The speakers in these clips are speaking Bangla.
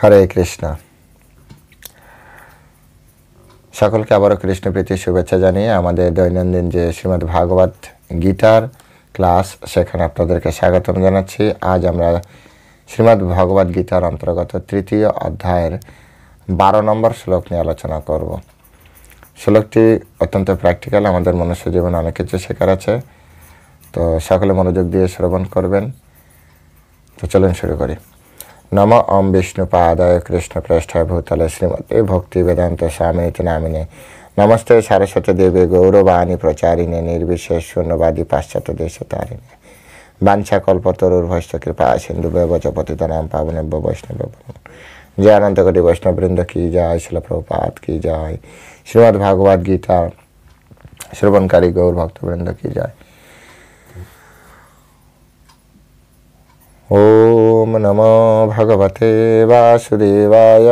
হরে কৃষ্ণ। সকলকে আবারও কৃষ্ণ প্রীতি শুভেচ্ছা জানিয়ে আমাদের দৈনন্দিন যে শ্রীমদ্ ভাগবত গীতার ক্লাস সেখানে আপনাদেরকে স্বাগতম জানাচ্ছি। আজ আমরা শ্রীমদ্ ভগবত গীতার অন্তর্গত তৃতীয় অধ্যায়ের 12 নম্বর শ্লোক নিয়ে আলোচনা করব। শ্লোকটি অত্যন্ত প্র্যাকটিক্যাল, আমাদের মনুষ্য জীবনে অনেক কিছু শেখার আছে, তো সকলে মনোযোগ দিয়ে শ্রবণ করবেন। তো চলুন শুরু করি। নম ওম বিষ্ণুপাদায় কৃষ্ণপ্রেষ্ঠায় ভূতলে শ্রীমতে ভক্তি বেদান্ত স্বামিনীতি নামিনে নমস্তে সারস্বতী দেবী গৌরবাণী প্রচারিণে নির্বিশেষ শূন্যবাদী পাশ্চাত্য দেশতারিণে বাঞ্ছা কল্পতরুর্ভশ্চ কৃপা সিন্ধু ব্যবচ পতিতানাং পাবনেভ্যো বৈষ্ণবেভ্যো জয় অনন্ত কোটি বৈষ্ণববৃন্দ কি জয়, শিল প্রভুপাদ কি জয়, শ্রীমদ্ ভাগবত গীতা শ্রবণকারী গৌর ভক্তবৃন্দ কি জয়। ওম নমো ভগবতে বাসুদেবায়।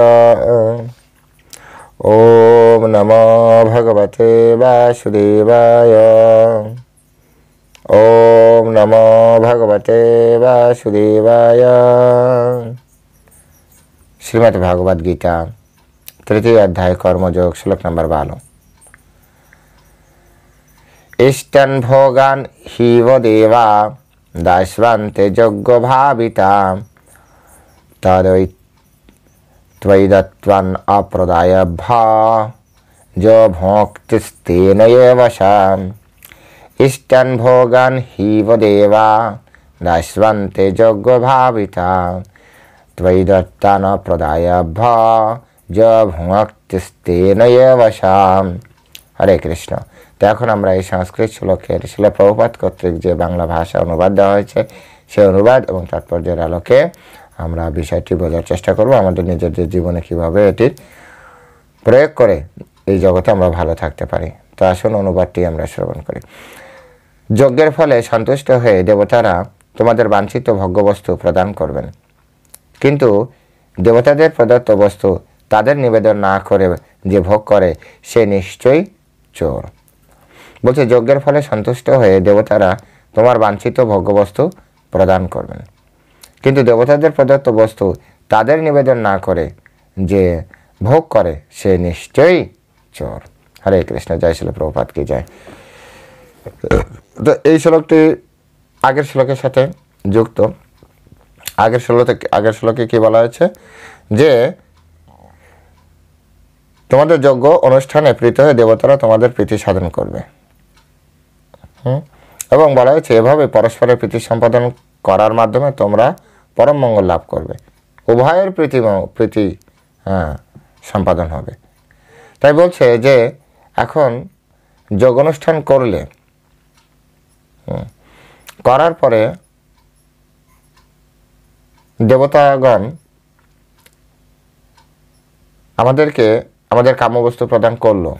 ওম নমো ভগবতে বাসুদেবায়। ওম নমো ভগবতে বাসুদেবায়। শ্রীমদ্ ভাগবত গীতা তৃতীয় অধ্যায় কর্মযোগ, শ্লোক নম্বর 12। ইষ্টন ভোগান হিব দেবা দাস্বন্তে যজ্ঞ ভাবিতা তদৈ ত্বয়ি দত্ত্বন অপ্রদায় ভা যো ভোক্তিস্তেন এব শাম। ইষ্টন ভোগান হিব দেবা দাস্বন্তে যজ্ঞ ভাবিতা ত্বয়ি দত্ত্বন অপ্রদায় ভা যো ভোক্তিস্তেন এব শাম। হরে কৃষ্ণ। তো এখন আমরা এই সংস্কৃত শ্লোকের শিল প্রভুপাদ কর্তৃক যে বাংলা ভাষা অনুবাদ দেওয়া হয়েছে সেই অনুবাদ এবং তাৎপর্যের আলোকে আমরা বিষয়টি বোঝার চেষ্টা করব, আমাদের নিজেদের জীবনে কিভাবে এটির প্রয়োগ করে এই জগতে আমরা ভালো থাকতে পারি। তো আসুন অনুবাদটি আমরা শ্রবণ করি। যজ্ঞের ফলে সন্তুষ্ট হয়ে দেবতারা তোমাদের বাঞ্ছিত ভোগ্যবস্তু প্রদান করবেন, কিন্তু দেবতাদের প্রদত্ত বস্তু তাদের নিবেদন না করে যে ভোগ করে সে নিশ্চয়ই চোর। বলছে যজ্ঞের ফলে সন্তুষ্ট হয়ে দেবতারা তোমার বাঞ্ছিত ভোগ্যবস্তু প্রদান করবেন, কিন্তু দেবতাদের প্রদত্ত বস্তু তাদের নিবেদন না করে যে ভোগ করে সে নিশ্চয়ই চোর। হরে কৃষ্ণ। জয় শিল প্রভুপাদ কি জয়। তো এই শ্লোকটি আগের শ্লোকের সাথে যুক্ত। আগের শ্লোকে কি বলা হয়েছে যে তোমাদের যজ্ঞ অনুষ্ঠানে প্রীত হয়ে দেবতারা তোমাদের প্রীতি সাধন করবে, এবং বলা হয়েছে এভাবে পরস্পরের প্রীতি সম্পাদন করার মাধ্যমে তোমরা পরম মঙ্গল লাভ করবে, উভয়ের প্রীতি সম্পাদন হবে। তাই বলছে যে এখন যোগ অনুষ্ঠান করলে করার পরে দেবতাগণ আমাদেরকে আমাদের কাম্যবস্তু প্রদান করলো,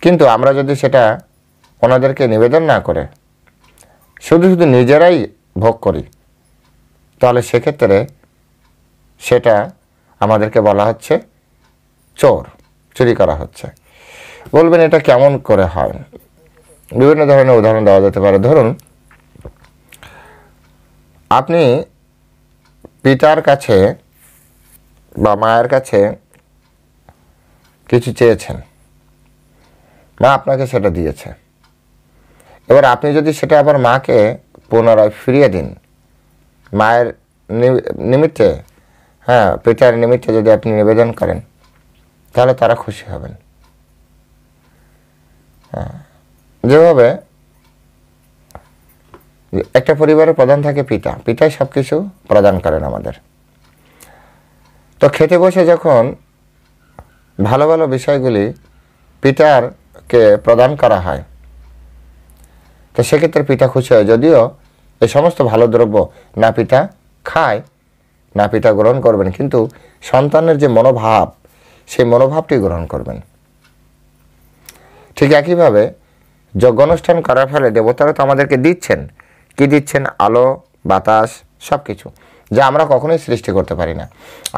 কিন্তু আমরা যদি সেটা ওনাদেরকে নিবেদন না করে শুধু শুধু নিজেরাই ভোগ করি তাহলে সেক্ষেত্রে সেটা আমাদেরকে বলা হচ্ছে চোর, চুরি করা হচ্ছে। বলবেন এটা কেমন করে হয়? বিভিন্ন ধরনের উদাহরণ দেওয়া যেতে পারে। ধরুন আপনি পিতার কাছে বা মায়ের কাছে কিছু চেয়েছেন, মা আপনাকে সেটা দিয়েছে, এবার আপনি যদি সেটা আবার মাকে পুনরায় ফিরিয়ে দিন, মায়ের নিমিত্তে পিতার নিমিত্তে যদি আপনি নিবেদন করেন তাহলে তারা খুশি হবেন। যেভাবে একটা পরিবারের প্রধান থাকে পিতা, পিতাই সব কিছু প্রদান করেন আমাদের। তো খেতে বসে যখন ভালো ভালো বিষয়গুলি পিতারকে প্রদান করা হয় তো সেক্ষেত্রে পিতা খুশি হয়, যদিও এই সমস্ত ভালো দ্রব্য না পিতা খায় না পিতা গ্রহণ করবেন, কিন্তু সন্তানের যে মনোভাব সেই মনোভাবটি গ্রহণ করবেন। ঠিক একইভাবে যজ্ঞ অনুষ্ঠান করার ফলে দেবতারা তো আমাদেরকে দিচ্ছেন, কি দিচ্ছেন? আলো, বাতাস, সব কিছু, যা আমরা কখনোই সৃষ্টি করতে পারি না।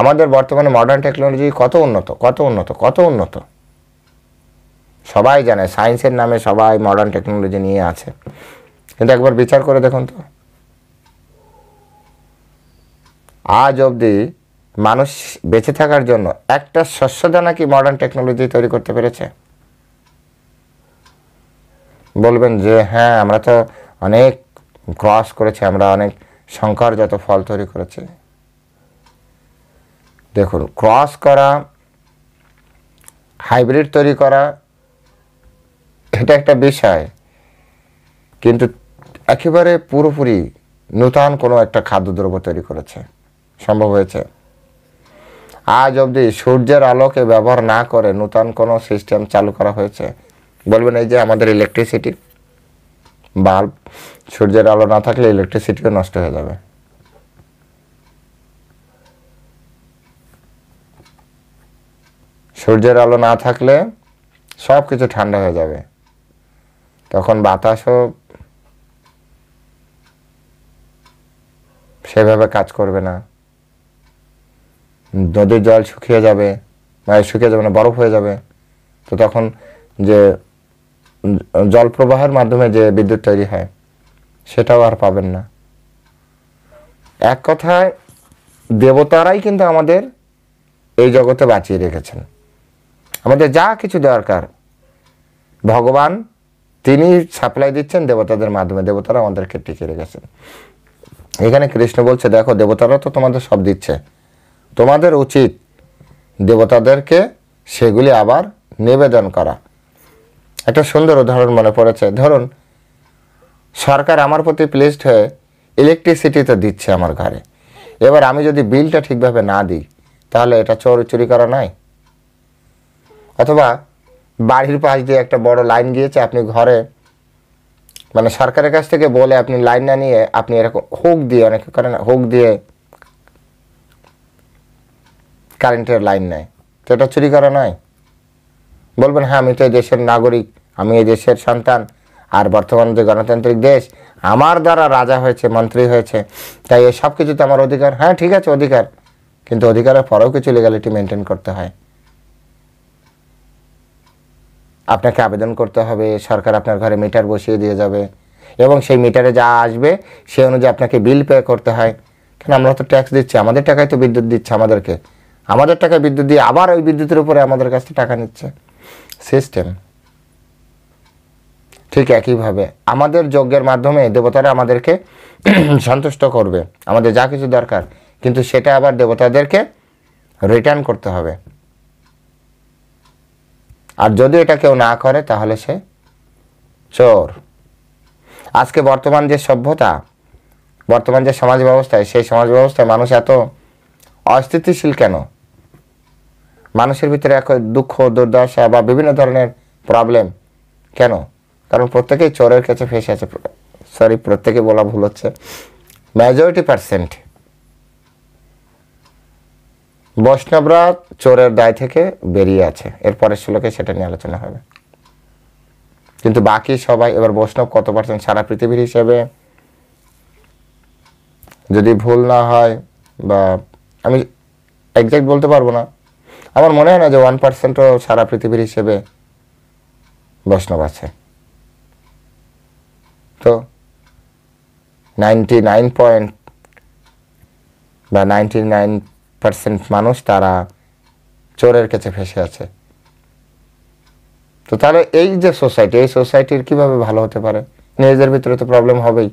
আমাদের বর্তমানে মডার্ন টেকনোলজি কত উন্নত, কত উন্নত, কত উন্নত সবাই জানে। সায়েন্সের নামে সবাই মডার্ন টেকনোলজি নিয়ে আছে, কিন্তু একবার বিচার করে দেখুন তো আজ অবধি মানুষ বেঁচে থাকার জন্য একটা শস্যদানা কি মডার্ন টেকনোলজি তৈরি করতে পেরেছে? বলবেন যে হ্যাঁ, আমরা তো অনেক ক্রস করেছি, আমরা অনেক সংকরজাত ফল তৈরি করেছি। দেখুন, ক্রস করা, হাইব্রিড তৈরি করা এটা একটা বিষয়, কিন্তু একেবারে পুরোপুরি নূতন কোনো একটা খাদ্যদ্রব্য তৈরি করেছে সম্ভব হয়েছে? আজ অবধি সূর্যের আলোকে ব্যবহার না করে নূতন কোনো সিস্টেম চালু করা হয়েছে? বলবেন এই যে আমাদের ইলেকট্রিসিটি, বাল্ব, সূর্যের আলো না থাকলে ইলেকট্রিসিটিও নষ্ট হয়ে যাবে। সূর্যের আলো না থাকলে সব কিছু ঠান্ডা হয়ে যাবে, তখন বাতাসও সেভাবে কাজ করবে না, নদীর জল শুকিয়ে যাবে, শুকিয়ে যাবে না, বরফ হয়ে যাবে। তো তখন যে জল প্রবাহের মাধ্যমে যে বিদ্যুৎ তৈরি হয় সেটাও আর পাবেন না। এক কথায় দেবতারাই কিন্তু আমাদের এই জগতে বাঁচিয়ে রেখেছেন। আমাদের যা কিছু দরকার ভগবান তিনি সাপ্লাই দিচ্ছেন দেবতাদের মাধ্যমে, দেবতারা আমাদেরকে টিকিয়ে রেখেছেন। এখানে কৃষ্ণ বলছে দেখো, দেবতারা তো তোমাদের সব দিচ্ছে, তোমাদের উচিত দেবতাদেরকে সেগুলি আবার নিবেদন করা। একটা সুন্দর উদাহরণ মনে পড়েছে, ধরুন সরকার আমার প্রতি প্লেসড হয়ে ইলেকট্রিসিটি তো দিচ্ছে আমার ঘরে, এবার আমি যদি বিলটা ঠিকভাবে না দিই তাহলে এটা চুরি করা নয়? অথবা বাড়ির পাশ দিয়ে একটা বড় লাইন গিয়েছে, আপনি ঘরে মানে সরকারের কাছ থেকে বলে আপনি লাইন না নিয়ে আপনি এরকম হুক দিয়ে, অনেকে করেন হুক দিয়ে কারেন্টের লাইন নেয়, তো এটা চুরি করা নয়? বলবেন হ্যাঁ, আমি তো এই দেশের নাগরিক, আমি এই দেশের সন্তান, আর বর্তমান যে গণতান্ত্রিক দেশ, আমার দ্বারা রাজা হয়েছে, মন্ত্রী হয়েছে, তাই এই সব কিছুতে আমার অধিকার। হ্যাঁ ঠিক আছে, অধিকার, কিন্তু অধিকারের পরেও কিছু লিগ্যালিটি মেনটেন করতে হয়। আপনাকে আবেদন করতে হবে, সরকার আপনার ঘরে মিটার বসিয়ে দিয়ে যাবে এবং সেই মিটারে যা আসবে সেই অনুযায়ী আপনাকে বিল পে করতে হয়। কেন? আমরা তো ট্যাক্স দিচ্ছি, আমাদের টাকায় তো বিদ্যুৎ দিচ্ছে আমাদেরকে, আমাদের টাকায় বিদ্যুৎ দিয়ে আবার ওই বিদ্যুতের উপরে আমাদের কাছ থেকে টাকা নিচ্ছে সিস্টেম। ঠিক একইভাবে আমাদের যজ্ঞের মাধ্যমে দেবতারা আমাদেরকে সন্তুষ্ট করবে, আমাদের যা কিছু দরকার, কিন্তু সেটা আবার দেবতাদেরকে রিটার্ন করতে হবে। আর যদি এটা কেউ না করে তাহলে সে চোর। আজকে বর্তমান যে সভ্যতা, বর্তমান যে সমাজ ব্যবস্থায়, সেই সমাজ ব্যবস্থায় মানুষ এত অস্থিতিশীল কেন? মানুষের ভিতরে এক দুঃখ, দুর্দশা বা বিভিন্ন ধরনের প্রবলেম কেন? কারণ প্রত্যেকেই চোরের কাছে ফেসে আছে। সরি, প্রত্যেকে বলা ভুল হচ্ছে, মেজরিটি পার্সেন্ট বৈষ্ণবরা চোরের দায় থেকে বেরিয়ে আছে। এরপরের শ্লোকে সেটা নিয়ে আলোচনা হবে। কিন্তু বাকি সবাই, এবার বৈষ্ণব কত পার্সেন্ট সারা পৃথিবীর হিসেবে যদি ভুল না হয়, বা আমি এক্সাক্ট বলতে পারবো না, আমার মনে হয় না যে 1%ও সারা পৃথিবীর হিসেবে বৈষ্ণব আছে। তো 99% মানুষ তারা চোরের কাছে ফেসে আছে। তো তাহলে এই যে সোসাইটি, এই সোসাইটির কিভাবে ভালো হতে পারে? নিজেদের ভিতরে তো প্রবলেম হবেই।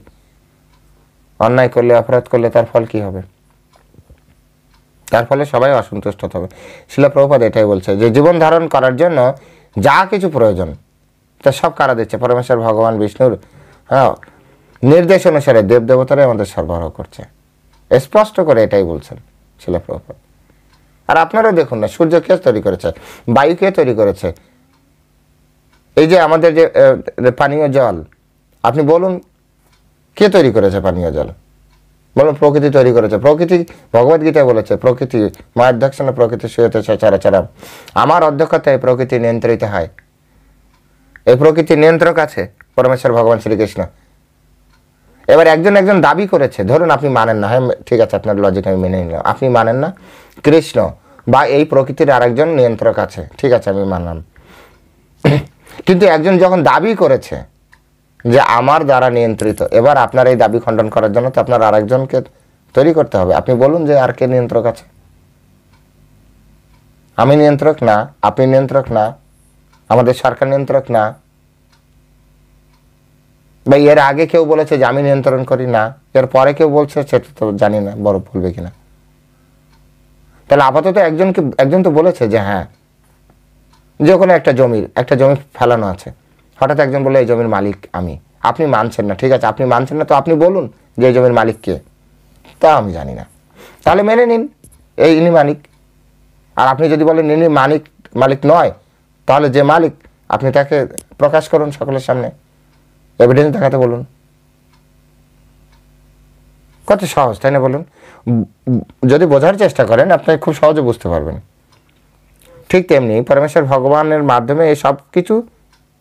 অন্যায় করলে, অপরাধ করলে তার ফল কি হবে? তার ফলে সবাই অসন্তুষ্ট হবে। শিলা প্রভুপাদ এটাই বলছে যে জীবন ধারণ করার জন্য যা কিছু প্রয়োজন তা সব কারা দিচ্ছে? পরমেশ্বর ভগবান বিষ্ণুর নির্দেশ অনুসারে দেবদেবতারাই আমাদের সরবরাহ করছে। স্পষ্ট করে এটাই বলছেন শিলা প্রভুপাদ। আর আপনারাও দেখুন না, সূর্য কে তৈরি করেছে, বায়ু কে তৈরি করেছে, এই যে আমাদের যে পানীয় জল, আপনি বলুন কে তৈরি করেছে পানীয় জল? বলুন প্রকৃতি তৈরি করেছে। প্রকৃতি, ভগবদ্গীতায় বলেছে প্রকৃতি মায়াধ্যক্ষণে প্রকৃতি শুয়েতে চরাচরাম, আমার অধ্যক্ষতায় প্রকৃতি নিয়ন্ত্রিত হয়। এই প্রকৃতি নিয়ন্ত্রক আছে পরমেশ্বর ভগবান শ্রীকৃষ্ণ। এবার একজন দাবি করেছে, ধরুন আপনি মানেন না, হ্যাঁ ঠিক আছে আপনার লজিক আমি মেনে নিলাম, আপনি মানেন না কৃষ্ণ বা এই প্রকৃতির আরেকজন নিয়ন্ত্রক আছে, ঠিক আছে আমি মানলাম। কিন্তু একজন যখন দাবি করেছে যে আমার দ্বারা নিয়ন্ত্রিত, এবার আপনার এই দাবি খণ্ডন করার জন্য তো আপনার আরেকজনকে তৈরি করতে হবে। আপনি বলুন যে আর কে নিয়ন্ত্রক আছে? আমি নিয়ন্ত্রক না, আপনি নিয়ন্ত্রক না, আমাদের সরকার নিয়ন্ত্রক না, বা এর আগে কেউ বলেছে যে আমি নিয়ন্ত্রণ করি না, এর পরে কেউ বলছে সেটা তো জানি না, বড় বলবে কিনা। তাহলে আপাতত একজন তো বলেছে যে হ্যাঁ, যে কোনো একটা জমি ফেলানো আছে, হঠাৎ একজন বলে এই জমির মালিক আমি। আপনি মানছেন না, ঠিক আছে, আপনি মানছেন না, তো আপনি বলুন যে এই জমির মালিক কে। তা আমি জানি না, তাহলে মেনে নিন ইনি মালিক। আর আপনি যদি বলেন ইনি মালিক নয়, তাহলে যে মালিক আপনি তাকে প্রকাশ করুন সকলের সামনে, এভিডেন্স দেখাতে বলুন। কত সহজ, তাই না বলুন? যদি বোঝার চেষ্টা করেন আপনি খুব সহজে বুঝতে পারবেন। ঠিক তেমনি পরমেশ্বর ভগবানের মাধ্যমে এই সব কিছু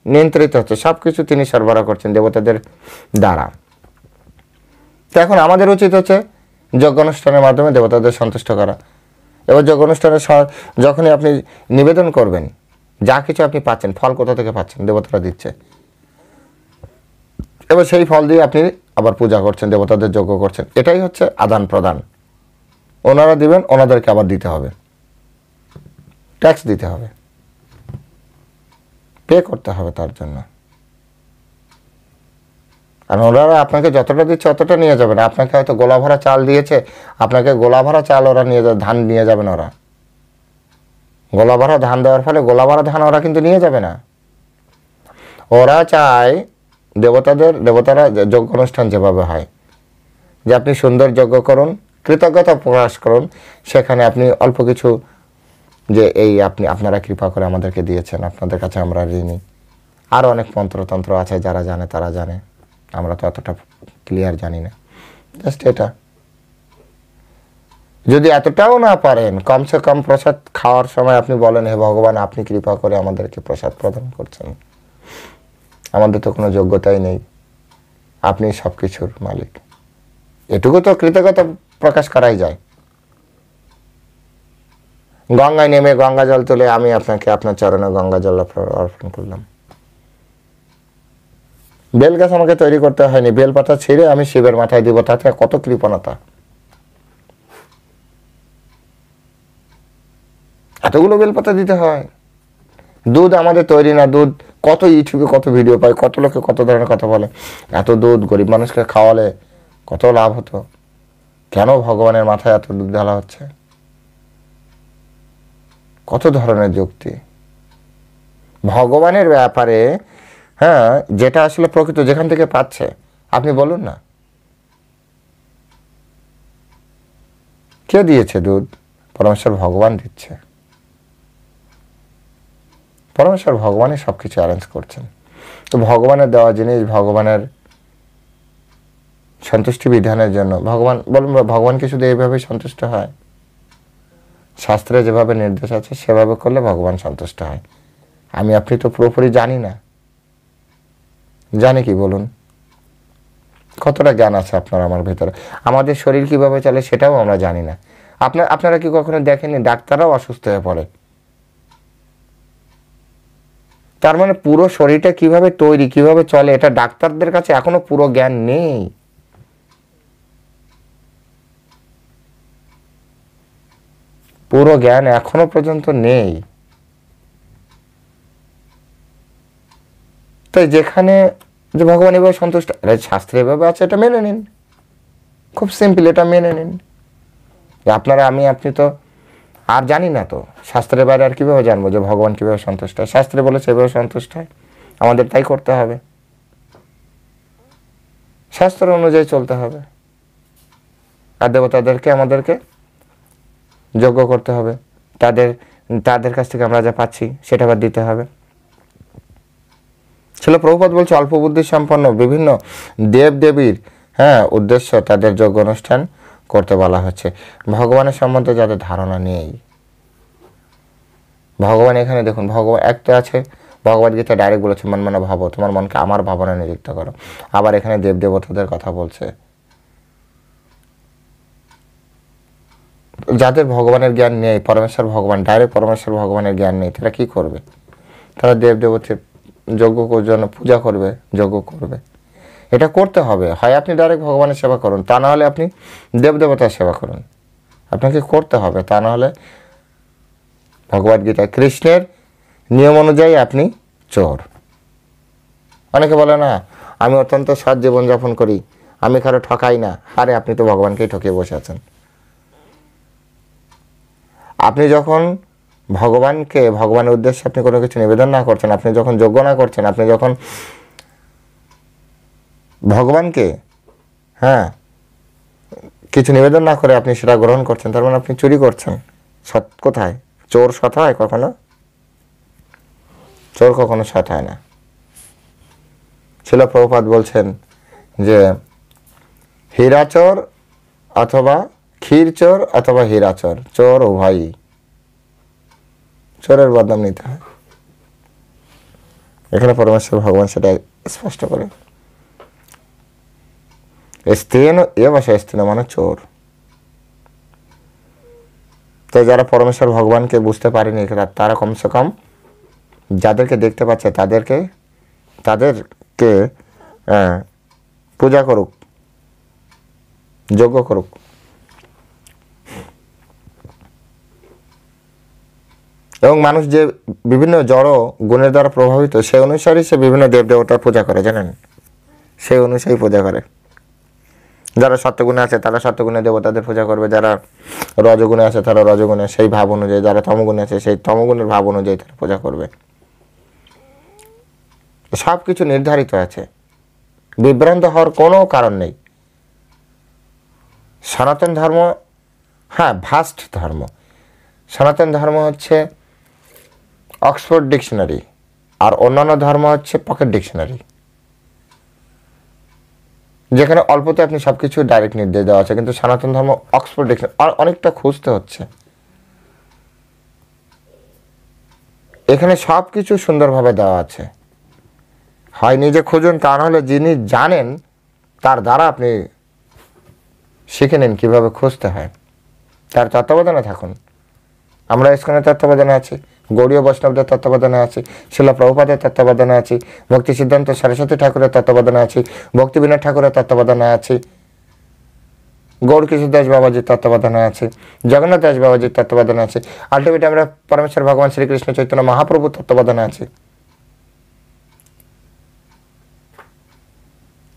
নিয়ন্ত্রিত হচ্ছে, সব কিছু তিনি সরবরাহ করছেন দেবতাদের দ্বারা। তো এখন আমাদের উচিত হচ্ছে যজ্ঞ অনুষ্ঠানের মাধ্যমে দেবতাদের সন্তুষ্ট করা। এবার যজ্ঞ অনুষ্ঠানে যখনই আপনি নিবেদন করবেন, যা কিছু আপনি পাচ্ছেন, ফল কোথা থেকে পাচ্ছেন? দেবতারা দিচ্ছে। এবার সেই ফল দিয়ে আপনি আবার পূজা করছেন, দেবতাদের যজ্ঞ করছেন। এটাই হচ্ছে আদান প্রদান। ওনারা দিবেন, ওনাদেরকে আবার দিতে হবে, ট্যাক্স দিতে হবে, পে করতে হবে তার জন্য। আর ওনারা আপনাকে যতটা দিচ্ছে অতটা নিয়ে যাবে না। আপনাকে হয়তো গোলা ভরা চাল দিয়েছে, আপনাকে গোলা ভরা চাল ওরা নিয়ে যাবে, ধান নিয়ে যাবে না। ওরা গোলা ভরা ধান দেওয়ার ফলে গোলা ভরা ধান ওরা কিন্তু নিয়ে যাবে না। ওরা চায় দেবতারা যজ্ঞ অনুষ্ঠান যেভাবে হয়, যে আপনি সুন্দর যজ্ঞ করুন, কৃতজ্ঞতা প্রকাশ করুন, সেখানে আপনি অল্প কিছু, যে আপনারা কৃপা করে আমাদেরকে দিয়েছেন, আপনাদের কাছে আমরা ঋণী। আরও অনেক মন্ত্রতন্ত্র আছে, যারা জানে তারা জানে, আমরা তো এতটা ক্লিয়ার জানি না। জাস্ট এটা, যদি এতটাও না পারেন, কমসে কম প্রসাদ খাওয়ার সময় আপনি বলেন, হে ভগবান, আপনি কৃপা করে আমাদেরকে প্রসাদ প্রদান করছেন, আমাদের তো কোনো যোগ্যতাই নেই, আপনি সব কিছুর মালিক। এটুকু তো কৃতজ্ঞতা প্রকাশ করাই যায়। গঙ্গায় নেমে গঙ্গা জল তুলে আমি আপনাকে আপনার চরণে গঙ্গা জল অর্পণ করলাম। বেল গাছ আমাকে তৈরি করতে হয়নি, বেলপাতা ছিঁড়ে আমি শিবের মাথায় দিব, তাতে কত কৃপণতা। এতগুলো বেলপাতা দিতে হয়? দুধ আমাদের তৈরি না, দুধ কত ইউটিউবে কত ভিডিও পাই, কত লোকে কত ধরনের কথা বলে। এত দুধ গরিব মানুষকে খাওয়ালে কত লাভ হতো, কেন ভগবানের মাথায় এত দুধ ঢালা হচ্ছে? কত ধরনের যুক্তি ভগবানের ব্যাপারে। হ্যাঁ, যেটা আসলে প্রকৃত, যেখান থেকে পাচ্ছে, আপনি বলুন না। কে দিয়েছে দুধ? পরমেশ্বর ভগবান দিচ্ছে। পরমেশ্বর ভগবানই সব কিছু অ্যারেঞ্জ করছেন। তো ভগবানের দেওয়া জিনিস, ভগবানের সন্তুষ্টি বিধানের জন্য ভগবান কি শুধু এইভাবেই সন্তুষ্ট হয়? শাস্ত্রে যেভাবে নির্দেশ আছে সেভাবে করলে ভগবান সন্তুষ্ট হয়। আমি আপনি তো পুরোপুরি জানি না, জানি কি বলুন? কতটা জ্ঞান আছে আপনার আমার ভেতরে? আমাদের শরীর কিভাবে চলে সেটাও আমরা জানি না। আপনারা কি কখনো দেখেননি ডাক্তাররাও অসুস্থ হয়ে পড়ে? তার মানে পুরো শরীরটা কিভাবে তৈরি, কিভাবে চলে, এটা ডাক্তারদের কাছে এখনো পুরো জ্ঞান নেই। পুরো জ্ঞান এখনো পর্যন্ত নেই। তাই যেখানে যে ভগবান এভাবে সন্তুষ্ট, শাস্ত্রে এভাবে আছে, এটা মেনে নিন। খুব সিম্পল, এটা মেনে নিন। আপনারা আপনি তো আর জানি না, তো শাস্ত্রের বাইরে আর কিভাবে জানবো যে ভগবান কিভাবে সন্তুষ্ট হয়? শাস্ত্রে বলেছে এভাবে সন্তুষ্ট হয়, আমাদের তাই করতে হবে, শাস্ত্র অনুযায়ী চলতে হবে। আর দেবতাদেরকে আমাদেরকে যজ্ঞ করতে হবে, তাদের কাছ থেকে আমরা যা পাচ্ছি সেটা আবার দিতে হবে। ছিল প্রভুপাদ বলছে, অল্প বুদ্ধি সম্পন্ন বিভিন্ন দেবদেবীর উদ্দেশ্য তাদের যজ্ঞ অনুষ্ঠান করতে বলা হচ্ছে। ভগবানের সম্বন্ধে যাদের ধারণা নেই, ভগবান এখানে দেখুন, ভগবান একটা আছে, ভগবদ গীতা ডাইরেক্ট বলেছে, মন মনে ভাবো, তোমার মনকে আমার ভাবনা নিযুক্ত করো। আবার এখানে দেবদেবতাদের কথা বলছে। যাদের ভগবানের জ্ঞান নেই, ডাইরেক্ট পরমেশ্বর ভগবানের জ্ঞান নেই, তারা কি করবে? তারা দেবদেবতার যজ্ঞ জন্য পূজা করবে, যজ্ঞ করবে। এটা করতে হবে। হয় আপনি ডাইরেক্ট ভগবানের সেবা করুন, তা না হলে আপনি দেবদেবতার সেবা করুন। আপনাকে করতে হবে, তা না হলে ভগবদ্গীতা কৃষ্ণের নিয়ম অনুযায়ী আপনি চোর। অনেকে বলে না আমি অত্যন্ত সৎ জীবনযাপন করি, আমি কারো ঠকাই না। আরে আপনি তো ভগবানকেই ঠকিয়ে বসে আছেন। আপনি যখন ভগবানের উদ্দেশ্যে আপনি কোনো কিছু নিবেদন না করছেন, আপনি যখন যজ্ঞ না করছেন, আপনি যখন ভগবানকে কিছু নিবেদন না করে আপনি সেটা গ্রহণ করছেন, তার মানে আপনি চুরি করছেন। সৎ কোথায়? চোর সৎ হয় কখনো? চোর কখনো সৎ হয় না। শিল প্রভুপাদ বলছেন যে হীরা চোর অথবা ক্ষীর চোর অথবা হীরা চোর, চোর উভয়ই, চোরের বদনাম নিতে হয়। এখানে পরমেশ্বর ভগবান সেটা স্পষ্ট করে। স্ত্রীন এ ভাষা স্ত্রীন মানে চোর। তো যারা পরমেশ্বর ভগবানকে বুঝতে পারেনি তারা কমসে কম যাদেরকে দেখতে পাচ্ছে তাদেরকে পূজা করুক, যজ্ঞ করুক। এবং মানুষ যে বিভিন্ন জড় গুণের দ্বারা প্রভাবিত, সেই অনুসারে সে বিভিন্ন দেবদেবতার পূজা করে, জানেন? সেই অনুসারী পূজা করে। যারা সত্যগুণে আছে তারা সত্যগুণে দেবতাদের পূজা করবে, যারা রজগুণে আছে তারা রজগুণে সেই ভাব অনুযায়ী, যারা তমগুণে আছে সেই তমগুণের ভাব অনুযায়ী তারা পূজা করবে। সব কিছু নির্ধারিত আছে, বিভ্রান্ত হওয়ার কোনো কারণ নেই। সনাতন ধর্ম ভাস্ট ধর্ম। সনাতন ধর্ম হচ্ছে অক্সফোর্ড ডিকশনারি, আর অন্যান্য ধর্ম হচ্ছে পকেট ডিকশনারি, যেখানে অল্পতে আপনি সব কিছু ডাইরেক্ট নির্দেশ দেওয়া আছে। কিন্তু সনাতন ধর্ম অক্সফোর্ড ডিকশনারি, অনেকটা খুঁজতে হচ্ছে। এখানে সব কিছু সুন্দরভাবে দেওয়া আছে, হয় নিজে খুঁজুন, তা নাহলে যিনি জানেন তার দ্বারা আপনি শিখে নিন কীভাবে খুঁজতে হয়, তার তত্ত্বাবধানে থাকুন। আমরা ইসকনের তত্ত্বাবধানে আছি, গৌড়ীয় বৈষ্ণবদের তত্ত্বাবধানে আছি, শিল প্রভুপাদের তত্ত্বাবধানে আছি, ভক্তি সিদ্ধান্ত সরস্বতী ঠাকুরের তত্ত্বাবধানে আছি, ভক্তি বিনোদ ঠাকুরের তত্ত্বাবধানে আছি, গৌড় কিশোর দাস বাবাজির তত্ত্বাবধানে আছে, জগন্নাথ দাস বাবাজির তত্ত্বাবধানে আছে, আলটিমেট আমরা পরমেশ্বর ভগবান শ্রীকৃষ্ণ চৈতন্য মহাপ্রভুর তত্ত্বাবধানে আছি।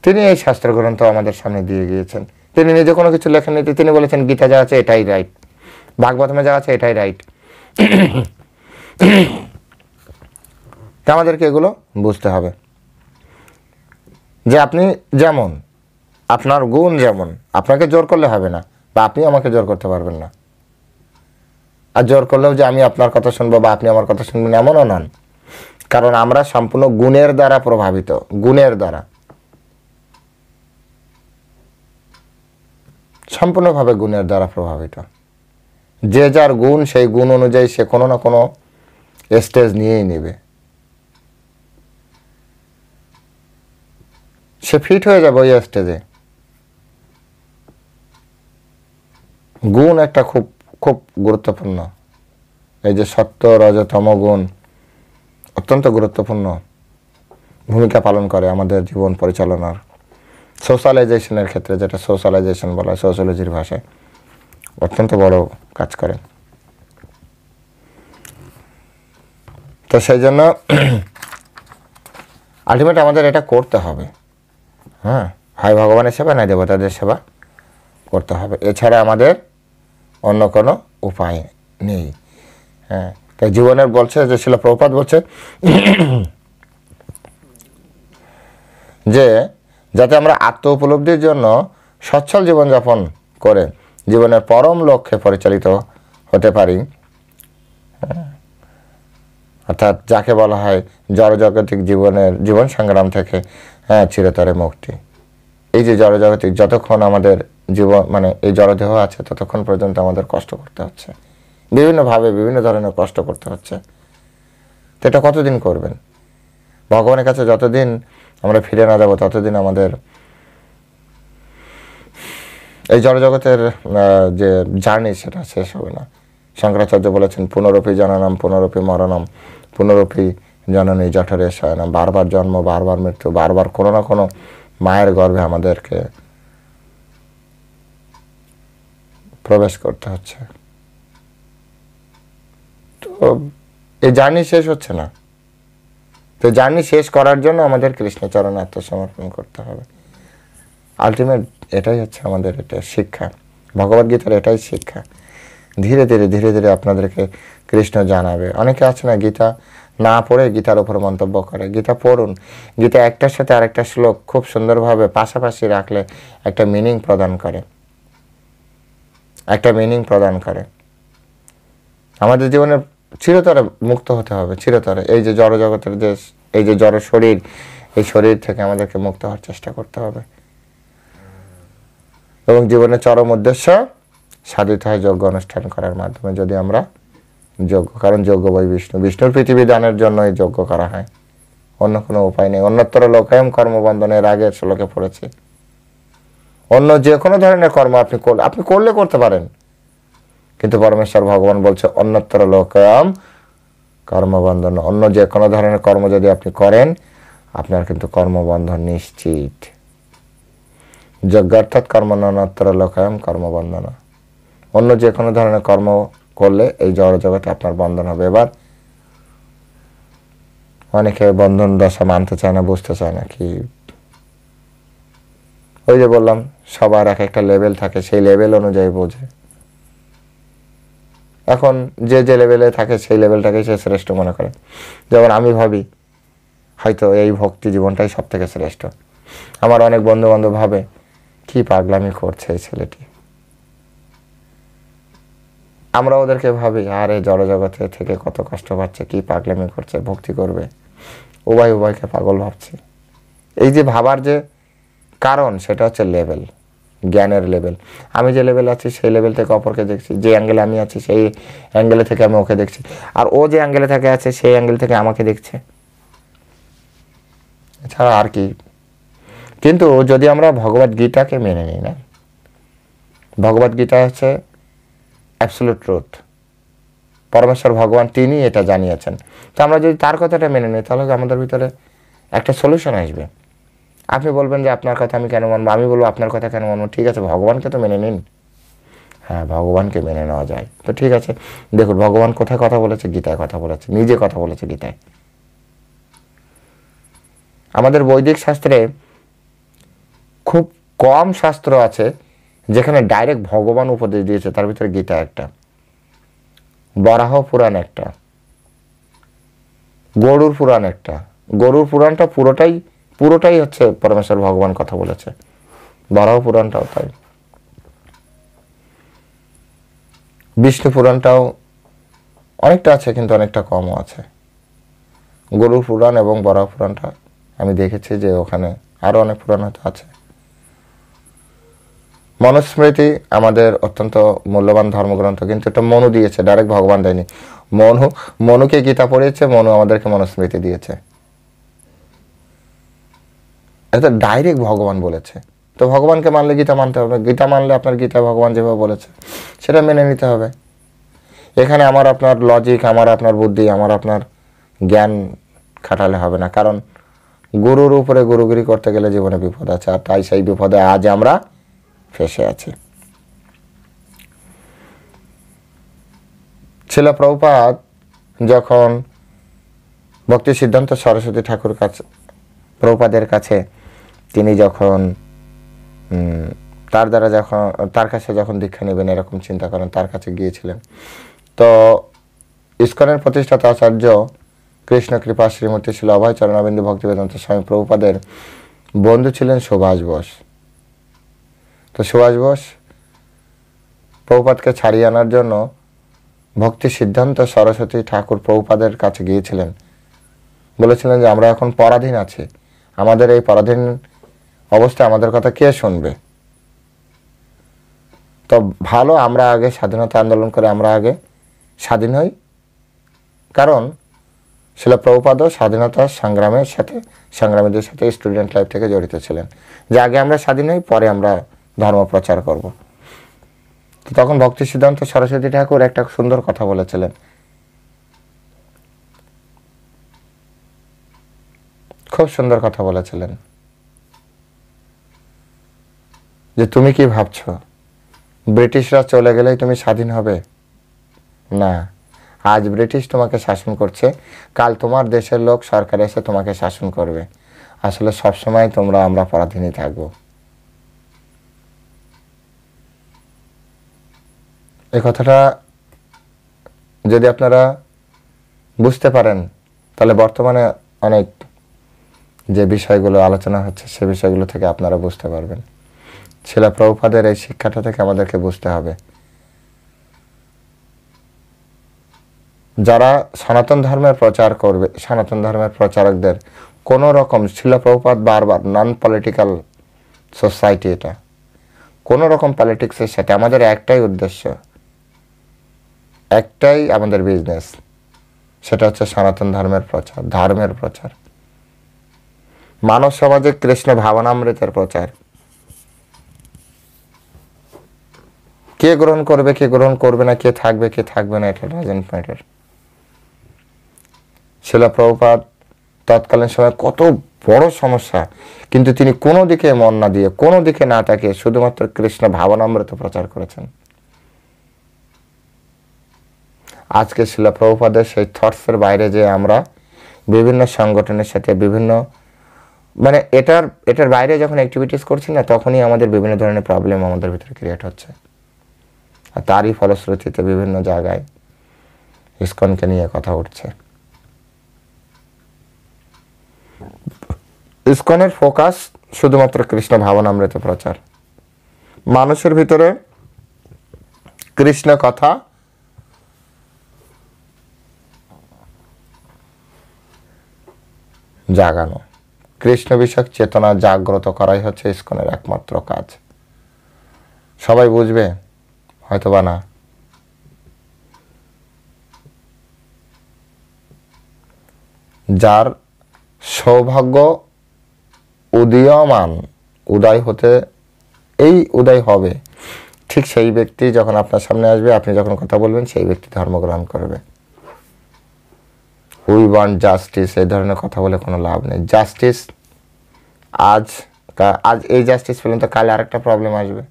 তিনি এই শাস্ত্র গ্রন্থ আমাদের সামনে দিয়ে গিয়েছেন। তিনি নিজে কোনো কিছু লেখেননি, তিনি বলেছেন গীতা যা আছে এটাই রাইট, ভাগবতমে যা আছে এটাই রাইট। আমাদেরকে এগুলো বুঝতে হবে যে আপনি যেমন, আপনার গুণ যেমন, আপনাকে জোর করলে হবে না, বা আপনি আমাকে জোর করতে পারবেন না। আর জোর করলেও যে আমি আপনার কথা শুনবো বা আপনি আমার কথা শুনবেন এমনও নন, কারণ আমরা সম্পূর্ণ গুণের দ্বারা প্রভাবিত, গুণের দ্বারা, সম্পূর্ণভাবে গুণের দ্বারা প্রভাবিত। যে যার গুণ, সেই গুণ অনুযায়ী সে কোনো না কোনো স্টেজ নিয়েই নেবে, সে ফিট হয়ে যাবে ওই স্টেজে। গুণ একটা খুব খুব গুরুত্বপূর্ণ। এই যে সত্য রজ তম গুণ অত্যন্ত গুরুত্বপূর্ণ ভূমিকা পালন করে আমাদের জীবন পরিচালনার, সোশ্যালাইজেশনের ক্ষেত্রে, যেটা সোশ্যালাইজেশন বলা হয় সোশ্যোলজির ভাষায়, অত্যন্ত বড় কাজ করে। তো সেই জন্য আলটিমেট আমাদের এটা করতে হবে। হয় ভগবানের সেবা, নয় দেবতাদের সেবা করতে হবে, এছাড়া আমাদের অন্য কোনো উপায় নেই। তাই জীবনের বলছে যে শিল প্রভুপাদ বলছে যে যাতে আমরা আত্ম উপলব্ধির জন্য সচ্ছল জীবনযাপন করে জীবনের পরম লক্ষ্যে পরিচালিত হতে পারি, অর্থাৎ যাকে বলা হয় জড়জাগতিক জীবন সংগ্রাম থেকে চিরতরে মুক্তি। এই যে জড়জাগতিক, যতক্ষণ আমাদের জীবন এই জড়দেহ আছে ততক্ষণ পর্যন্ত আমাদের কষ্ট করতে হচ্ছে, বিভিন্নভাবে বিভিন্ন ধরনের কষ্ট করতে হচ্ছে। তো এটা কতদিন করবেন? ভগবানের কাছে যতদিন আমরা ফিরে না যাব ততদিন আমাদের এই জড়জগতের যে জার্নি সেটা শেষ হবে না। শঙ্করাচার্য বলেছেন পুনরপি জননম পুনরপি মরণম পুনরপি জননী জঠরে শয়নম। বারবার জন্ম, বারবার মৃত্যু, বারবার কোনো না কোনো মায়ের গর্ভে আমাদেরকে প্রবেশ করতে হচ্ছে। তো এই জার্নি শেষ হচ্ছে না। তো জার্নি শেষ করার জন্য আমাদের কৃষ্ণচরণে আত্মসমর্পণ করতে হবে। আলটিমেট এটাই হচ্ছে আমাদের এটা শিক্ষা, ভগবদ্গীতার এটাই শিক্ষা। ধীরে ধীরে ধীরে ধীরে আপনাদেরকে কৃষ্ণ জানাবে। অনেকে আছে না গীতা না পড়ে গীতার উপর মন্তব্য করে। গীতা পড়ুন, গীতা একটার সাথে আরেকটা শ্লোক খুব সুন্দরভাবে পাশাপাশি রাখলে একটা মিনিং প্রদান করে, একটা মিনিং প্রদান করে। আমাদের জীবনে চিরতরে মুক্ত হতে হবে, চিরতরে। এই যে জড় জগতের যে এই যে জড় শরীর, এই শরীর থেকে আমাদেরকে মুক্ত হওয়ার চেষ্টা করতে হবে। এবং জীবনের চরম উদ্দেশ্য সাধিত হয় যজ্ঞ অনুষ্ঠান করার মাধ্যমে। যদি আমরা যজ্ঞ, কারণ যজ্ঞ বই বিষ্ণু, বিষ্ণুর পৃথিবী দানের জন্য এই যজ্ঞ করা হয়, অন্য কোনো উপায় নেই। অন্যত্র লোকায়ম কর্মবন্ধনের আগে শ্লোকে পড়েছি। অন্য যে কোনো ধরনের কর্ম আপনি করলে করতে পারেন, কিন্তু পরমেশ্বর ভগবান বলছে অন্যত্র লোকায়ম কর্মবন্ধন। অন্য যে কোনো ধরনের কর্ম যদি আপনি করেন, আপনার কিন্তু কর্মবন্ধন নিশ্চিত। যজ্ঞ অর্থাৎ কর্ম অন্যত্র লোকায়ম কর্মবন্ধন। অন্য যে কোনো ধরনের কর্ম করলে এই জড় জগতে আপনার বন্ধন হবে। এবার অনেকে বন্ধন দশা মানতে চায় না, বুঝতে চায় না। কি ওই যে বললাম, সবার এক একটা লেভেল থাকে, সেই লেভেল অনুযায়ী বোঝে। এখন যে যে লেভেলে থাকে সেই লেভেলটাকে সে শ্রেষ্ঠ মনে করে। যেমন আমি ভাবি হয়তো এই ভক্তি জীবনটাই সব থেকে শ্রেষ্ঠ। আমার অনেক বন্ধু বান্ধব ভাবে কি পাগলামি করছে এই ছেলেটি। আমরা ওদেরকে ভাবি আরে জড় জগতে থেকে কত কষ্ট পাচ্ছে, কি পাগলামি করছে, ভক্তি করবে। উভয়কে পাগল ভাবছি। এই যে ভাবার যে কারণ, সেটা হচ্ছে লেভেল, জ্ঞানের লেভেল। আমি যে লেভেল আছি সেই লেভেল থেকে অপরকে দেখছি, যে অ্যাঙ্গেলে আমি আছি সেই অ্যাঙ্গেলে থেকে আমি ওকে দেখছি, আর ও যে অ্যাঙ্গেলে থেকে আছে সেই অ্যাঙ্গেল থেকে আমাকে দেখছে, এছাড়া আর কি। কিন্তু যদি আমরা ভগবদ্গীতাকে মেনে নিই না, ভগবদ্গীতা হচ্ছে অ্যাবসলিউট ট্রুথ, পরমেশ্বর ভগবান তিনি এটা জানিয়েছেন। তো আমরা যদি তার কথাটা মেনে নিই, তাহলে আমাদের ভিতরে একটা সলিউশন আসবে। আপনি বলবেন যে আপনার কথা আমি কেন মানবো, আমি বলবো আপনার কথা কেন মানবো। ঠিক আছে, ভগবানকে তো মেনে নিন। হ্যাঁ, ভগবানকে মেনে নেওয়া যায়। তো ঠিক আছে, দেখুন ভগবান কোথায় কথা বলেছে, গীতায় কথা বলেছে, নিজে কথা বলেছে গীতায়। আমাদের বৈদিক শাস্ত্রে খুব কম শাস্ত্র আছে যেখানে ডাইরেক্ট ভগবান উপদেশ দিয়েছে। তার ভিতরে গীতা একটা, বরাহ পুরাণ একটা, গরুড় পুরাণ একটা। গরুড় পুরাণটা পুরোটাই হচ্ছে পরমেশ্বর ভগবান কথা বলেছে। বরাহ পুরাণটাও তাই। বিষ্ণু পুরাণটাও অনেকটা আছে, কিন্তু অনেকটা কমও আছে। গরুড় পুরাণ এবং বরাহ পুরাণটা আমি দেখেছি যে ওখানে আরো অনেক পুরাণ হয়তো আছে। মনুস্মৃতি আমাদের অত্যন্ত মূল্যবান ধর্মগ্রন্থ, কিন্তু এটা মনু দিয়েছে, ডাইরেক্ট ভগবান দেয়নি। মনুকে গীতা পড়িয়েছে, মনু আমাদেরকে মনুস্মৃতি দিয়েছে। এটা ডাইরেক্ট ভগবান বলেছে। তো ভগবানকে মানলে গীতা মানতে হবে। গীতা মানলে আপনার গীতা ভগবান যেভাবে বলেছে সেটা মেনে নিতে হবে। এখানে আমার আপনার লজিক, আমার আপনার বুদ্ধি, আমার আপনার জ্ঞান খাটালে হবে না। কারণ গুরুর উপরে গুরুগিরি করতে গেলে জীবনে বিপদ আছে, আর তাই সেই বিপদে আজ আমরা ফেসে আছি। শিলা প্রভুপাদ যখন ভক্তি সিদ্ধান্ত সরস্বতী ঠাকুর কাছে, প্রভুপাদের কাছে তিনি যখন তার কাছে যখন দীক্ষা নেবেন এরকম চিন্তা করেন, তার কাছে গিয়েছিলেন। তো ইস্কনের প্রতিষ্ঠাতা আচার্য কৃষ্ণ কৃপা শ্রীমতী ছিল অভয় চরণাবিন্দু ভক্তিবেদান্ত স্বামী প্রভুপাদের বন্ধু ছিলেন সুভাষ বোস। তো সুভাষ বোস প্রভুপাদকে ছাড়িয়ে আনার জন্য ভক্তি সিদ্ধান্ত সরস্বতী ঠাকুর প্রভুপাদের কাছে গিয়েছিলেন। বলেছিলেন যে আমরা এখন পরাধীন আছি, আমাদের এই পরাধীন অবস্থায় আমাদের কথা কে শুনবে। তো ভালো আমরা আগে স্বাধীনতা আন্দোলন করে আমরা আগে স্বাধীন হই। কারণ শিলা প্রভুপাদও স্বাধীনতা সংগ্রামের সাথে, সংগ্রামীদের সাথে স্টুডেন্ট লাইফ থেকে জড়িত ছিলেন, যে আগে আমরা স্বাধীন হই, পরে আমরা ধর্ম প্রচার করব। তো তখন ভক্তি সিদ্ধান্ত সরস্বতী ঠাকুর একটা সুন্দর কথা বলেছিলেন। খুব সুন্দর কথা বলেছিলেন। যে তুমি কি ভাবছো ব্রিটিশরা চলে গেলেই তুমি স্বাধীন হবে? না, আজ ব্রিটিশ তোমাকে শাসন করছে, কাল তোমার দেশের লোক সরকার এসে তোমাকে শাসন করবে। আসলে সবসময় আমরা পরাধীনই থাকবো। এই কথাটা যদি আপনারা বুঝতে পারেন তাহলে বর্তমানে অনেক যে বিষয়গুলো আলোচনা হচ্ছে সে বিষয়গুলো থেকে আপনারা বুঝতে পারবেন। শিলা প্রভুপাদের এই শিক্ষাটা থেকে আমাদেরকে বুঝতে হবে, যারা সনাতন ধর্মের প্রচার করবে, সনাতন ধর্মের প্রচারকদের কোনো রকম, শিলা প্রভুপাদ বারবার নন পলিটিক্যাল সোসাইটি, এটা কোনো রকম পলিটিক্সের সাথে আমাদের একটাই উদ্দেশ্য, একটাই আমাদের বিজনেস, সেটা হচ্ছে সনাতন ধর্মের প্রচার, ধর্মের প্রচার, মানব সমাজে কৃষ্ণ ভাবনামৃতের প্রচার। কে গ্রহণ করবে কে গ্রহণ করবে না, কে থাকবে কে থাকবে না, এটা ডাজন্ট ম্যাটার। শিলা প্রভুপাদ তৎকালীন সময় কত বড় সমস্যা, কিন্তু তিনি কোনো দিকে মন না দিয়ে, কোনো দিকে না তাকিয়ে শুধুমাত্র কৃষ্ণ ভাবনামৃত প্রচার করেছেন। আজকে শিলা প্রভুপাদের সেই থটসের বাইরে যে আমরা বিভিন্ন সংগঠনের সাথে বিভিন্ন এটার বাইরে যখন অ্যাক্টিভিটিস করছি না, তখনই আমাদের বিভিন্ন ধরনের প্রবলেম আমাদের ভিতরে ক্রিয়েট হচ্ছে। আর তারই ফলশ্রুতিতে বিভিন্ন জায়গায় ইসকনকে নিয়ে কথা উঠছে। ইসকনের ফোকাস শুধুমাত্র কৃষ্ণ ভাবনামৃত প্রচার, মানুষের ভিতরে কৃষ্ণ কথা জাগানো, কৃষ্ণ বিষয়ক চেতনা জাগ্রত করাই হচ্ছে ইসকনের একমাত্র কাজ। সবাই বুঝবে হয়তোবা না, যার সৌভাগ্য উদীয়মান, উদয় হতে, এই উদয় হবে, ঠিক সেই ব্যক্তি যখন আপনার সামনে আসবে, আপনি যখন কথা বলবেন, সেই ব্যক্তি ধর্মগ্রহণ করবে। উই ওয়ান্ট জাস্টিস, এই ধরনের কথা বলে কোনো লাভ নেই। জাস্টিস আজ এই জাস্টিস পেলেন তো কালে আরেকটা প্রবলেম আসবে,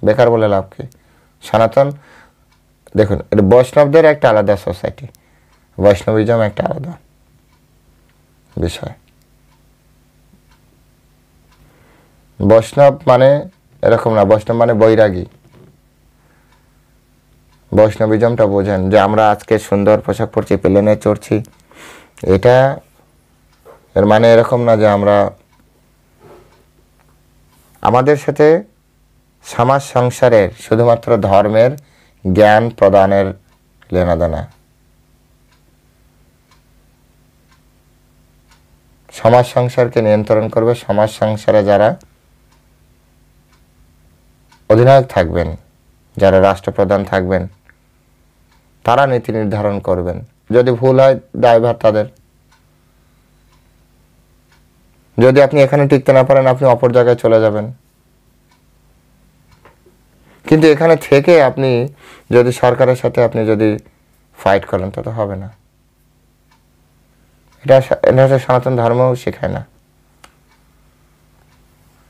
বেকার বলে লাভ কি? সনাতন দেখুন, এটা বৈষ্ণবদের একটা আলাদা সোসাইটি, বৈষ্ণবিজম একটা আলাদা বিষয়। বৈষ্ণব মানে এরকম না, বৈষ্ণব মানে বৈরাগী। বৈষ্ণবিজমটা বোঝেন যে আমরা আজকে সুন্দর পোশাক পরছি, প্লেনে চড়ছি, এটা এর মানে এরকম না যে আমরা, আমাদের সাথে সমাজ সংসারের শুধুমাত্র ধর্মের জ্ঞান প্রদানের লেনাদেনা। সমাজ সংসারকে নিয়ন্ত্রণ করবে, সমাজ সংসারে যারা অধিনায়ক থাকবেন, যারা রাষ্ট্রপ্রধান থাকবেন, তারা নীতি নির্ধারণ করবেন। যদি ভুল হয় দায়ভার তাদের। যদি আপনি এখানে টিকতে না পারেন, আপনি অপর জায়গায় চলে যাবেন। কিন্তু এখানে থেকে আপনি যদি সরকারের সাথে আপনি যদি ফাইট করেন, তা তো হবে না। এটা সনাতন ধর্মও শেখায় না।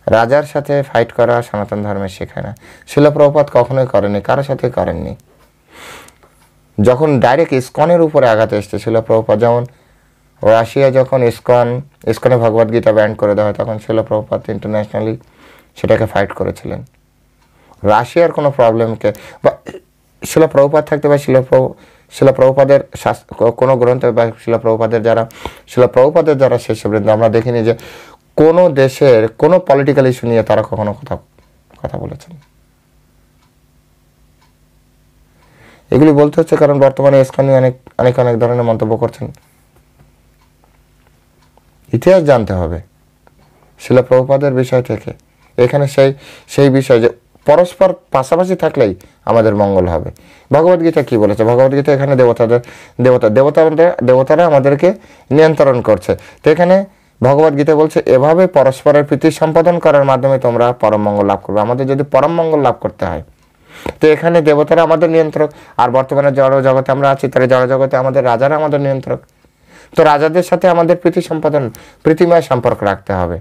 রাজার সাথে ফাইট করা সনাতন ধর্মে শেখায় না। শিলা প্রভুপাদ কখনোই করেনি, কারোর সাথে করেননি। যখন ডাইরেক্ট ইসকনের উপরে আঘাত এসছে, শিলা প্রভুপাদ, যেমন রাশিয়া যখন ইসকনে ভগবদ্গীতা ব্যান করে দেওয়া হয়, তখন শিলা প্রভুপাদ ইন্টারন্যাশনালি সেটাকে ফাইট করেছিলেন। রাশিয়ার কোনো প্রবলেমকে বা শিলা প্রভুপাদ থাকতে বা শিলা প্রভুপাদের কোনো গ্রন্থে বা শিলা প্রভুপাদের যারা শিষ্যবৃন্দ, আমরা দেখিনি যে কোনো দেশের কোনো পলিটিক্যাল ইস্যু নিয়ে তারা কখনো কথা বলেছেন। এগুলি বলতে হচ্ছে কারণ বর্তমানে ইসকন অনেক ধরনের মন্তব্য করছেন। ইতিহাস জানতে হবে শিলা প্রভুপাদের বিষয় থেকে। এখানে সেই বিষয় যে পরস্পর পাশাপাশি থাকলেই আমাদের মঙ্গল হবে। ভগবদ্গীতা কি বলেছে? ভগবদ্গীতা এখানে দেবতারা আমাদেরকে নিয়ন্ত্রণ করছে। তো এখানে ভগবদ্গীতা বলছে এভাবে পরস্পরের প্রীতি সম্পাদন করার মাধ্যমে তোমরা পরম মঙ্গল লাভ করবে। আমাদের যদি পরম মঙ্গল লাভ করতে হয়, তো এখানে দেবতারা আমাদের নিয়ন্ত্রক, আর বর্তমানে জড় জগতে আমরা আছি, তাহলে জড় জগতে আমাদের রাজারা আমাদের নিয়ন্ত্রক। তো রাজাদের সাথে আমাদের প্রীতিময় সম্পর্ক রাখতে হবে।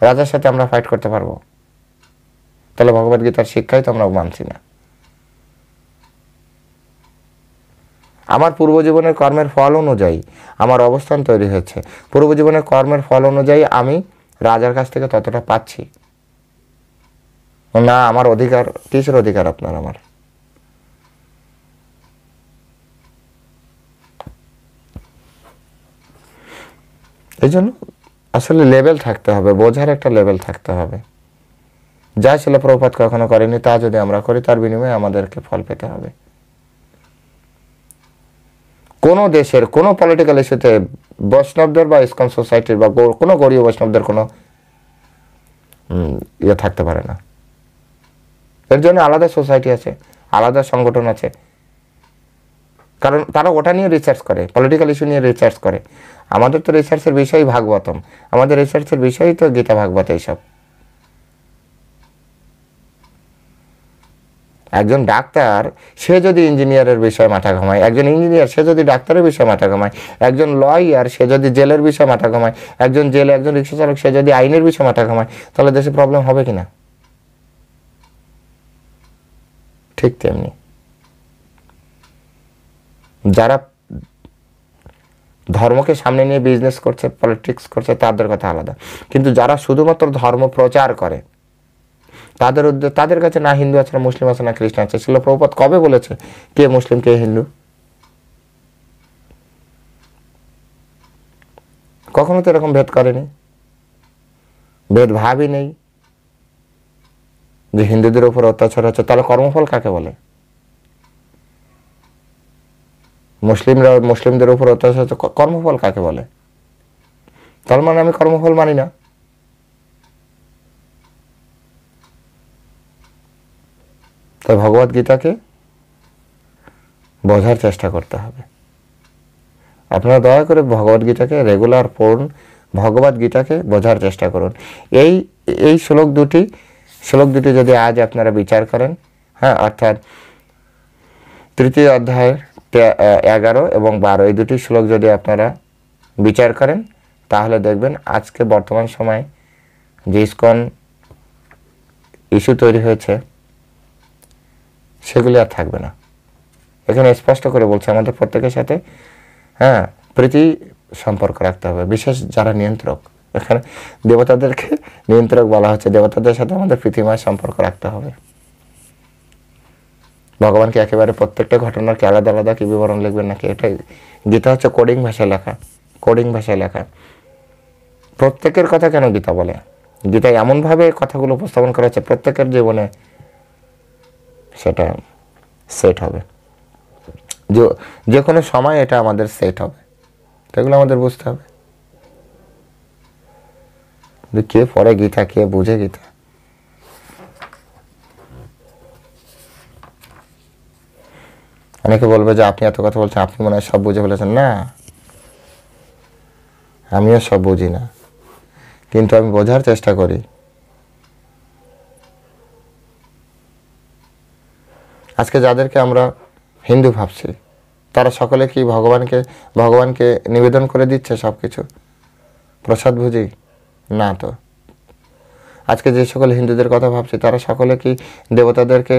রাজার সাথে আমরা ফাইট করতে পারবো? তাহলে ভগবদ্গীতার শিক্ষাই তো আমরা মানছি না। আমার পূর্বজীবনের কর্মের ফল অনুযায়ী আমার অবস্থান তৈরি হয়েছে, পূর্বজীবনের কর্মের ফল অনুযায়ী আমি রাজার কাছ থেকে ততটা পাচ্ছি না। আমার অধিকার, কিসের অধিকার আপনার আমার? এই জন্য আসলে লেভেল থাকতে হবে, বোঝার একটা লেভেল থাকতে হবে। যা ছিল প্রভুপাদ কখনো করেনি তা যদি আমরা করি, তার বিনিময়ে আমাদেরকে ফল পেতে হবে। কোনো দেশের কোনো পলিটিক্যাল ইস্যুতে বৈষ্ণবদের বা ইসকন সোসাইটির বা কোনো গৌড়ীয় বৈষ্ণবদের কোনো ইয়ে থাকতে পারে না। এর জন্য আলাদা সোসাইটি আছে, আলাদা সংগঠন আছে, কারণ তারা ওটা নিয়ে রিসার্চ করে, পলিটিক্যাল ইস্যু নিয়ে রিসার্চ করে। আমাদের তো রিসার্চের বিষয়ই ভাগবতম, আমাদের রিসার্চের বিষয়ই তো গীতা ভাগবত। এইসব একজন ডাক্তার সে যদি ইঞ্জিনিয়ারের বিষয়ে মাথা ঘামায়, একজন ইঞ্জিনিয়ার সে যদি ডাক্তারের বিষয়ে মাথা ঘামায়, একজন লয়ার সে যদি জেলের বিষয়ে মাথা ঘামায়, একজন রিক্সা চালক সে যদি আইনের বিষয়ে মাথা ঘামায়, তাহলে দেশে প্রবলেম হবে কিনা? ঠিক তেমনি যারা ধর্মকে সামনে নিয়ে বিজনেস করছে, পলিটিক্স করছে, তাদের কথা আলাদা। কিন্তু যারা শুধুমাত্র ধর্ম প্রচার করে, তাদের কাছে না হিন্দু আছে, না মুসলিম আছে, না খ্রিস্টান আছে। শিল প্রভুপাদ কবে বলেছে কে মুসলিম কে হিন্দু? কখনো তো এরকম ভেদ করেনি, ভেদভাবই নেই যে হিন্দুদের উপর অত্যাচার হচ্ছে। তাহলে কর্মফল কাকে বলে? মুসলিমদের উপর অত্যাচার হচ্ছে, কর্মফল কাকে বলে? তার মানে আমি কর্মফল মানি না। তাই ভগবদ গীতাকে বোঝার চেষ্টা করতে হবে। আপনারা দয়া করে ভগবদ গীতাকে রেগুলার পড়ুন, ভগবদ গীতাকে বোঝার চেষ্টা করুন। এই শ্লোক দুটি যদি আজ আপনারা বিচার করেন, হ্যাঁ, অর্থাৎ তৃতীয় অধ্যায়ের 11 এবং 12 এই দুটি শ্লোক যদি আপনারা বিচার করেন, তাহলে দেখবেন আজকে বর্তমান সময়ে যে ইসকন ইস্যু তৈরি হয়েছে সেগুলি আর থাকবে না। এখানে স্পষ্ট করে বলছে আমাদের প্রত্যেকের সাথে, হ্যাঁ, প্রীতি সম্পর্ক রাখতে হবে। বিশেষ যারা নিয়ন্ত্রক, এখানে দেবতাদেরকে নিয়ন্ত্রক বলা হচ্ছে, দেবতাদের সাথে আমাদের প্রীতিময় সম্পর্ক রাখতে হবে। ভগবানকে একেবারে প্রত্যেকটা ঘটনার কি আলাদা আলাদা কি বিবরণ লিখবেন নাকি? এটাই গীতা হচ্ছে কোডিং ভাষায় লেখা। প্রত্যেকের কথা কেন গীতা বলে? গীতায় এমনভাবে কথাগুলো উপস্থাপন করা হচ্ছে প্রত্যেকের জীবনে সেটা সেট হবে, যে কোনো সময় এটা আমাদের সেট হবে। এগুলো আমাদের বুঝতে হবে। কে পড়ে গীতা, কে বুঝে গীতা? অনেকে বলবে যে আপনি এত কথা বলছেন, আপনি মনে হয় সব বুঝে ফেলেছেন। না, আমিও সব বুঝি না, কিন্তু আমি বোঝার চেষ্টা করি। আজকে যাদেরকে আমরা হিন্দু ভাবছি, তারা সকলে কি ভগবানকে নিবেদন করে দিচ্ছে সব কিছু প্রসাদ ভুজি? না তো। আজকে যে সকল হিন্দুদের কথা ভাবছি, তারা সকলে কি দেবতাদেরকে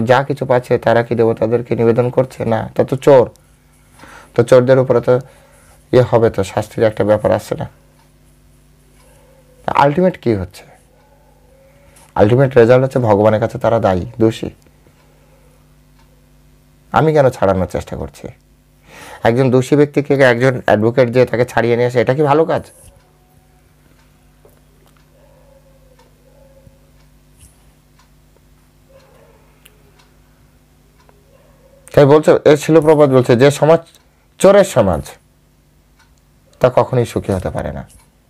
যা কিছু পাচ্ছে তারা কি দেবতাদেরকে নিবেদন করছে? না, তা তো চোর। তো চোরদের উপরে তো হবে, তো শাস্তির একটা ব্যাপার আসছে না? আলটিমেট কি হচ্ছে? আলটিমেট রেজাল্ট হচ্ছে ভগবানের কাছে তারা দায়ী, দোষী। আমি কেন ছাড়ানোর চেষ্টা করছি? একজন দোষী ব্যক্তিকে একজন অ্যাডভোকেট দিয়ে তাকে ছাড়িয়ে নিয়ে আসে, এটা কি ভালো কাজ? তাই বলছে, এর ছিল প্রবাদ বলছে, যে সমাজ চোরের সমাজ তা কখনোই সুখী হতে পারে না।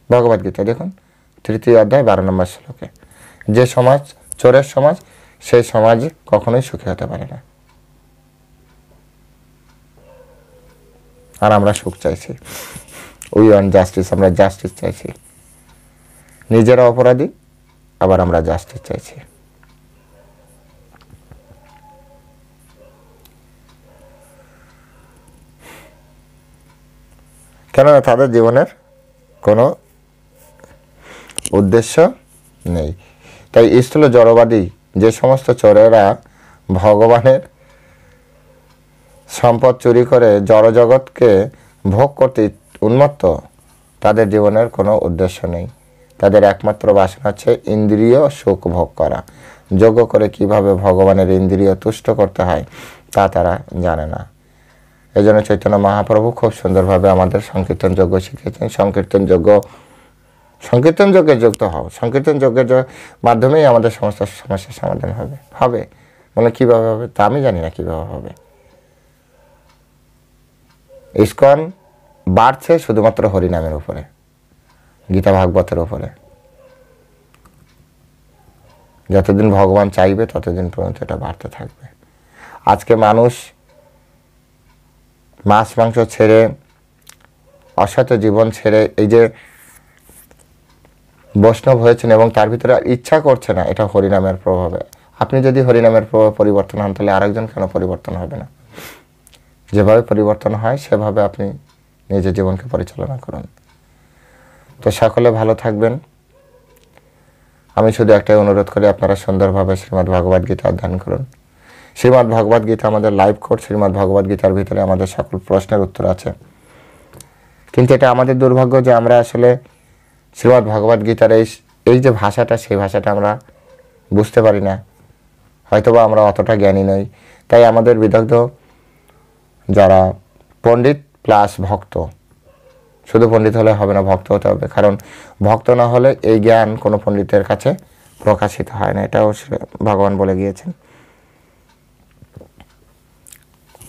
ভগবদ্গীতা দেখুন 3য় অধ্যায় 12 নম্বর শ্লোকে, যে সমাজ চোরের সমাজ, সেই সমাজ কখনোই সুখী হতে পারে না। আর আমরা সুখ চাইছি, উই ওয়ান্ট জাস্টিস, আমরা জাস্টিস চাইছি। নিজেরা অপরাধী, আবার আমরা জাস্টিস চাইছি। কেননা তাদের জীবনের কোনো উদ্দেশ্য নেই। তাই স্থূল জড়বাদী যে সমস্ত চোরেরা ভগবানের সম্পদ চুরি করে জড়জগৎকে ভোগ করতে উন্মত্ত, তাদের জীবনের কোনো উদ্দেশ্য নেই। তাদের একমাত্র বাসনা হচ্ছে ইন্দ্রিয় সুখ ভোগ করা। যোগ্য করে কিভাবে ভগবানের ইন্দ্রিয় তুষ্ট করতে হয় তা তারা জানে না। এই জন্য চৈতন্য মহাপ্রভু খুব সুন্দরভাবে আমাদের সংকীর্তন যজ্ঞ শিখিয়েছেন। সংকীর্তন যজ্ঞে যুক্ত হও। সংকীর্তন যজ্ঞের মাধ্যমেই আমাদের সমস্ত সমস্যার সমাধান হবে। বলে কীভাবে হবে তা আমি জানি না কীভাবে হবে। ইস্কন বাড়ছে শুধুমাত্র হরিনামের উপরে, গীতা ভাগবতের উপরে। যতদিন ভগবান চাইবে ততদিন পর্যন্ত এটা বাড়তে থাকবে। আজকে মানুষ মাছ মাংস ছেড়ে, অসৎ জীবন ছেড়ে এই যে বৈষ্ণব হয়েছেন এবং তার ভিতরে ইচ্ছা করছে না, এটা হরিনামের প্রভাবে। আপনি যদি হরিনামের প্রভাবে পরিবর্তন হন তাহলে আরেকজন কেন পরিবর্তন হবে না? যেভাবে পরিবর্তন হয় সেভাবে আপনি নিজের জীবনকে পরিচালনা করুন। তো সকলে ভালো থাকবেন। আমি শুধু একটাই অনুরোধ করি, আপনারা সুন্দরভাবে শ্রীমদ্ ভগবদ গীতা অধ্যয়ন করুন। শ্রীমদ্ ভগবদ গীতা আমাদের লাইভ কোর্স। শ্রীমদ্ ভগবদ গীতার ভিতরে আমাদের সকল প্রশ্নের উত্তর আছে। কিন্তু এটা আমাদের দুর্ভাগ্য যে আমরা আসলে শ্রীমদ্ ভগবদ গীতার এই যে ভাষাটা, সেই ভাষাটা আমরা বুঝতে পারি না, হয়তোবা আমরা অতটা জ্ঞানী নই। তাই আমাদের বিদগ্ধ যারা পণ্ডিত প্লাস ভক্ত, শুধু পণ্ডিত হলে হবে না, ভক্ত হতে হবে। কারণ ভক্ত না হলে এই জ্ঞান কোনো পণ্ডিতের কাছে প্রকাশিত হয় না, এটাও ভগবান বলে গিয়েছেন।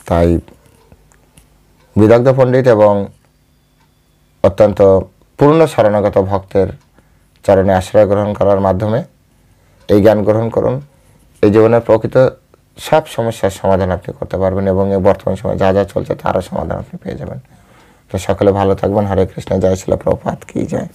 তাই বিদগ্ধ পণ্ডিত এবং অত্যন্ত পূর্ণ শরণাগত ভক্তের চরণে আশ্রয় গ্রহণ করার মাধ্যমে এই জ্ঞান গ্রহণ করুন। এই জীবনের প্রকৃত সব সমস্যার সমাধান আপনি করতে পারবেন এবং এই বর্তমান সময় যা যা চলছে তারও সমাধান আপনি পেয়ে যাবেন। তো সকলে ভালো থাকবেন। হরে কৃষ্ণ। জয় শিল প্রভুপাদ কি জয়।